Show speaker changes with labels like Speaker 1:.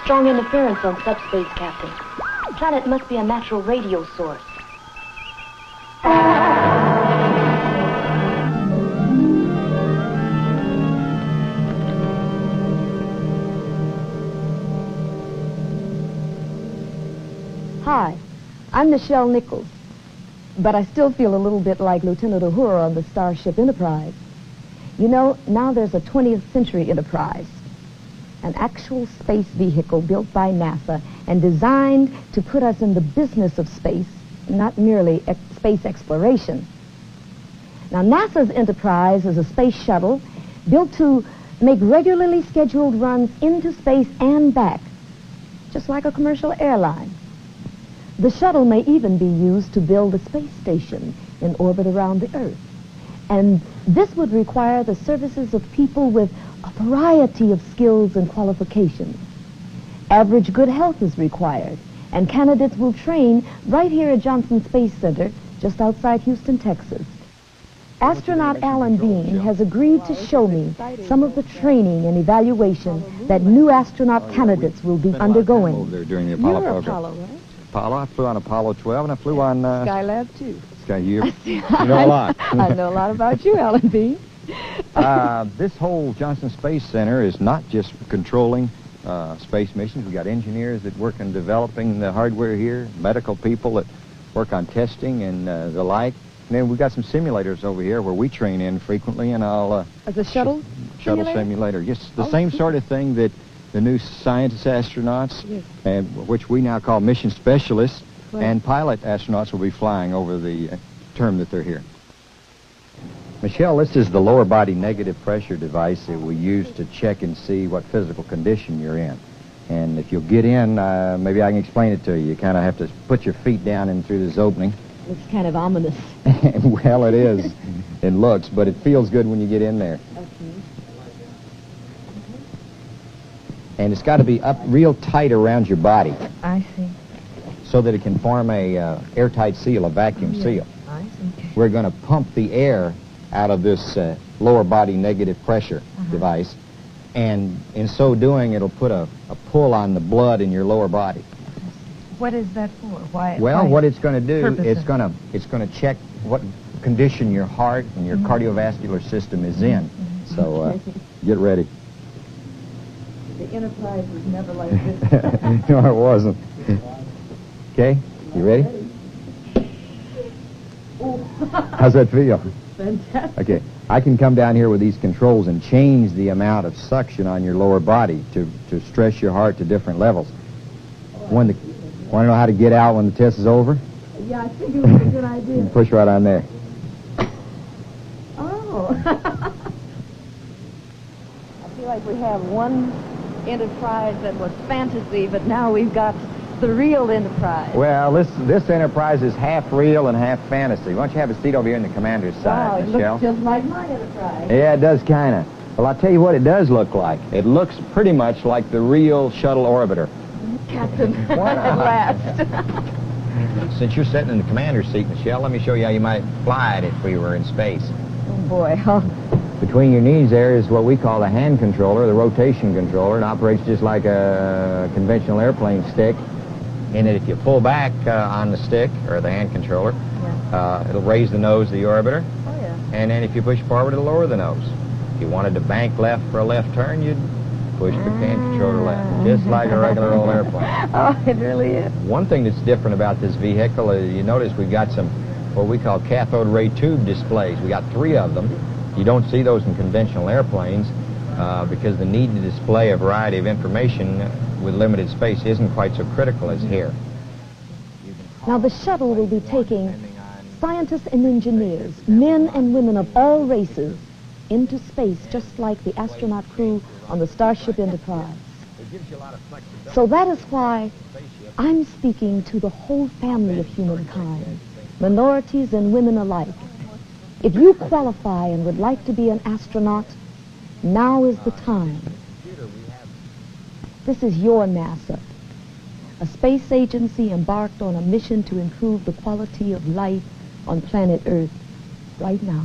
Speaker 1: Strong interference on subspace, Captain. Planet must be a natural radio source.
Speaker 2: Hi, I'm Nichelle Nichols, but I still feel a little bit like Lieutenant Uhura on the Starship Enterprise. You know, now there's a 20th century Enterprise, an actual space vehicle built by NASA and designed to put us in the business of space, not merely space exploration. Now, NASA's Enterprise is a space shuttle built to make regularly scheduled runs into space and back, just like a commercial airline. The shuttle may even be used to build a space station in orbit around the Earth. And this would require the services of people with a variety of skills and qualifications. Average good health is required, and candidates will train right here at Johnson Space Center, just outside Houston, Texas. Astronaut Alan Bean has agreed to show me some of the training and evaluation that new astronaut candidates will be undergoing.
Speaker 3: Over there during the Apollo
Speaker 2: You're
Speaker 3: program.
Speaker 2: Apollo, right?
Speaker 3: Apollo. I flew on Apollo 12, and I flew on...
Speaker 2: Skylab, too.
Speaker 3: You know a lot.
Speaker 2: I know a lot about you, Alan Bean.
Speaker 3: This whole Johnson Space Center is not just for controlling space missions. We've got engineers that work on developing the hardware here, medical people that work on testing and the like. And then we've got some simulators over here where we train in frequently, and I'll...
Speaker 2: As a shuttle
Speaker 3: simulator? Yes, the same sort of thing that the new scientist astronauts, which we now call mission specialists, and pilot astronauts will be flying over the term that they're here. Michelle, this is the lower body negative pressure device that we use to check and see what physical condition you're in. And if you'll get in, maybe I can explain it to you. You kind of have to put your feet down in through this opening.
Speaker 2: It's kind of ominous.
Speaker 3: Well, it is in looks, but it feels good when you get in there.
Speaker 2: Okay.
Speaker 3: And it's got to be up real tight around your body.
Speaker 2: I see.
Speaker 3: So that it can form a airtight seal, a vacuum seal.
Speaker 2: I see. Okay.
Speaker 3: We're going to pump the air out of this lower body negative pressure device, and in so doing, it'll put a pull on the blood in your lower body.
Speaker 2: What is that for? Why?
Speaker 3: Well, what it's going to do, it's going to check what condition your heart and your cardiovascular system is in. So get ready.
Speaker 2: The Enterprise was never like this.
Speaker 3: No, it wasn't. Okay, you ready? How's that feel?
Speaker 2: Fantastic.
Speaker 3: Okay, I can come down here with these controls and change the amount of suction on your lower body to stress your heart to different levels. Want to know how to get out when the test is over?
Speaker 2: Yeah, I think it was a good idea.
Speaker 3: You can push right on there.
Speaker 2: Oh. I feel like we have one Enterprise that was fantasy, but now we've got the real Enterprise.
Speaker 3: Well, this Enterprise is half real and half fantasy. Why don't you have a seat over here in the commander's side,
Speaker 2: Wow, it
Speaker 3: Michelle?
Speaker 2: looks just like my Enterprise.
Speaker 3: Yeah, it does kind of. Well, I'll tell you what it does look like. It looks pretty much like the real shuttle orbiter.
Speaker 2: Captain, at last.
Speaker 3: Since you're sitting in the commander's seat, Michelle, let me show you how you might fly it if we were in space.
Speaker 2: Oh, boy. Huh?
Speaker 3: Between your knees there is what we call the hand controller, the rotation controller. It operates just like a conventional airplane stick. And if you pull back on the stick, or the hand controller, it'll raise the nose of the orbiter.
Speaker 2: Oh, yeah.
Speaker 3: And then if you push forward, it'll lower the nose. If you wanted to bank left for a left turn, you'd push the hand controller left, just like a regular old airplane.
Speaker 2: Oh, it really is.
Speaker 3: One thing that's different about this vehicle is you notice we've got some what we call cathode ray tube displays. We got 3 of them. You don't see those in conventional airplanes because the need to display a variety of information with limited space isn't quite so critical as here.
Speaker 2: Now, the shuttle will be taking scientists and engineers, men and women of all races, into space, just like the astronaut crew on the Starship Enterprise. So that is why I'm speaking to the whole family of humankind, minorities and women alike. If you qualify and would like to be an astronaut, now is the time. This is your NASA, a space agency embarked on a mission to improve the quality of life on planet Earth right now.